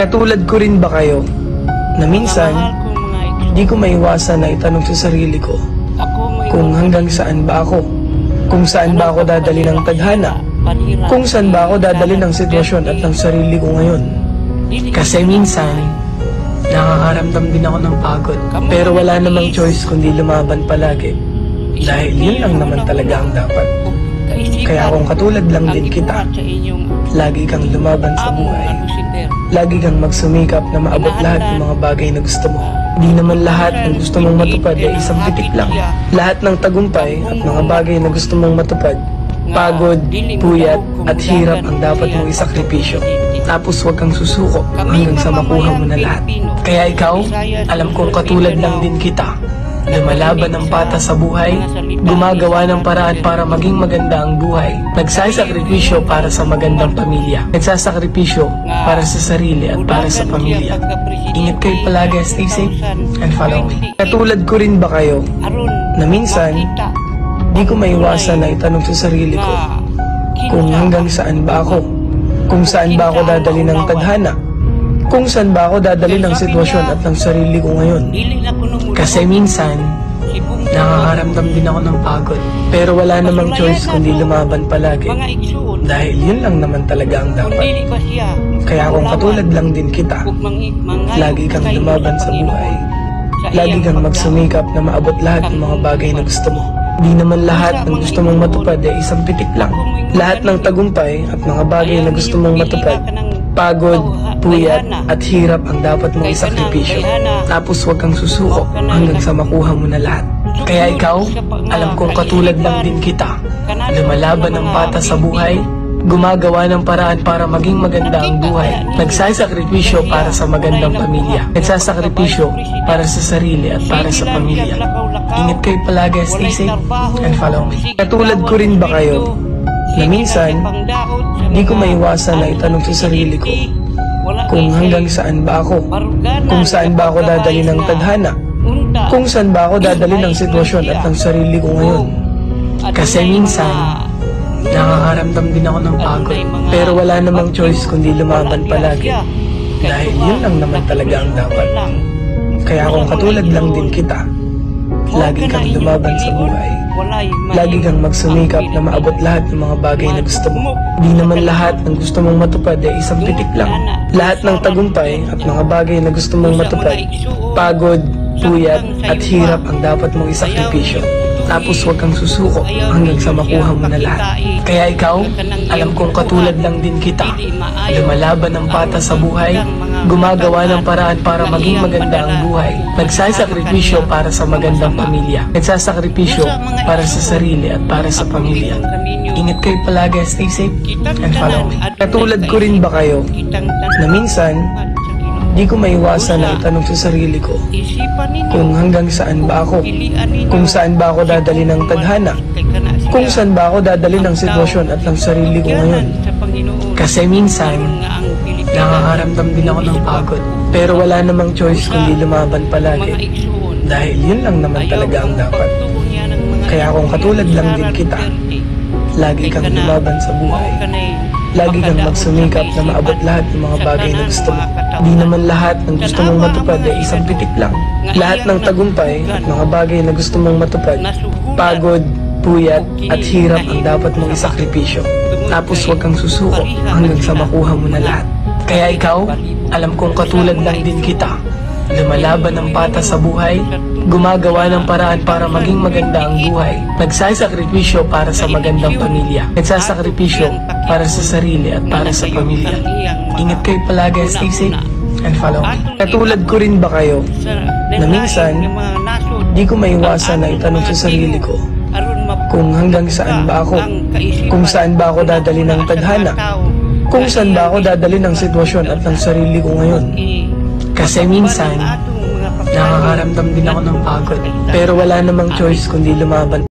Katulad ko rin ba kayo, na minsan, di ko maiwasan na itanong sa sarili ko, kung hanggang saan ba ako? Kung saan ba ako dadali ng tadhana? Kung saan ba ako dadali ng sitwasyon at ng sarili ko ngayon? Kasi minsan, nakakaramdam din ako ng pagod. Pero wala namang choice kundi lumaban palagi. Dahil yun lang naman talaga ang dapat. Kaya kung katulad lang din kita, lagi kang lumaban sa buhay. Lagi kang magsumikap na maabot lahat ng mga bagay na gusto mo. Di naman lahat ng gusto mong matupad ay isang titik lang. Lahat ng tagumpay at mga bagay na gusto mong matupad, pagod, puyat at hirap ang dapat mong isakripisyo. Tapos huwag kang susuko hanggang sa makuha mo na lahat. Kaya ikaw, alam kong katulad lang din kita. Lumalaban ng patas sa buhay, gumagawa ng paraan para maging maganda ang buhay, nagsasakripisyo para sa magandang pamilya, nagsasakripisyo para sa sarili at para sa pamilya. Ingat kayo palagi, stay safe, and follow me. Katulad ko rin ba kayo, na minsan, di ko maiwasan na itanong sa sarili ko, kung hanggang saan ba ako? Kung saan ba ako dadali ng tadhana? Kung saan ba ako dadali ng sitwasyon at ng sarili ko ngayon? Kasi minsan, nakakaramdam din ako ng pagod. Pero wala namang choice kundi lumaban palagi. Dahil yun lang naman talaga ang dapat. Kaya kung katulad lang din kita, lagi kang lumaban sa buhay. Lagi kang magsumikap na maabot lahat ng mga bagay na gusto mo. Di naman lahat ng gusto mong matupad ay isang pitik lang. Lahat ng tagumpay at mga bagay na gusto mong matupad, pagod, puyat at hirap ang dapat mong isakripisyo. Tapos huwag kang susuko hanggang sa makuha mo na lahat. Kaya ikaw, alam kong katulad lang din kita. Lumalaban ng patas sa buhay, gumagawa ng paraan para maging maganda ang buhay, nagsasakripisyo para sa magandang pamilya, nagsasakripisyo para sa sarili at para sa pamilya. Ingat kayo palagi, stay safe, and follow me. Katulad ko rin ba kayo, na minsan, di ko maiwasan na itanong sa sarili ko, kung hanggang saan ba ako? Kung saan ba ako dadali ng tadhana? Kung saan ba ako dadali ng sitwasyon at ng sarili ko ngayon? Kasi minsan, nakakaramdam din ako ng pagod. Pero wala namang choice kundi lumaban palagi. Dahil yun lang naman talaga ang dapat. Kaya kung katulad lang din kita, lagi kang lumaban sa buhay. Lagi kang magsumikap na maabot lahat ng mga bagay na gusto mo. Di naman lahat ng gusto mong matupad ay isang pitik lang. Lahat ng tagumpay at mga bagay na gusto mong matupad, pagod, puyat at hirap ang dapat mong isakripisyo. Tapos huwag kang susuko hanggang sa makuha mo na lahat. Kaya ikaw, alam kong katulad lang din kita. Lumalaban ng patas sa buhay, gumagawa ng paraan para maging maganda ang buhay, nagsasakripisyo para sa magandang pamilya, nagsasakripisyo para sa sarili at para sa pamilya. Ingat kayo palagi, stay safe, and follow me. Katulad ko rin ba kayo, na minsan, di ko maiwasan na itanong sa sarili ko, kung hanggang saan ba ako? Kung saan ba ako dadali ng tadhana? Kung saan ba ako dadali ng sitwasyon at ng sarili ko ngayon? Kasi minsan, nakakaramdam din ako ng pagod. Pero wala namang choice kundi lumaban palagi. Dahil yun lang naman talaga ang dapat. Kaya kung katulad lang din kita, lagi kang lumaban sa buhay. Lagi kang magsumikap na maabot lahat ng mga bagay na gusto mo. Di naman lahat ng gusto mong matupad ay isang pitik lang. Lahat ng tagumpay at mga bagay na gusto mong matupad, pagod, puyat at hirap ang dapat mong isakripisyo. Tapos huwag kang susuko hanggang sa makuha mo na lahat. Kaya ikaw, alam kong katulad lang din kita. Lumalaban ng patas sa buhay, gumagawa ng paraan para maging maganda ang buhay, nagsasakripisyo para sa magandang pamilya, nagsasakripisyo para sa sarili at para sa pamilya. Ingat kayo palagi, stay safe, and follow me. Katulad ko rin ba kayo, na minsan, di ko maiwasan na itanong sa sarili ko, kung hanggang saan ba ako? Kung saan ba ako dadali ng tadhana? Kung saan ba ako dadali ng sitwasyon at ng sarili ko ngayon? Kasi minsan, nakakaramdam din ako ng pagod. Pero wala namang choice kundi lumaban.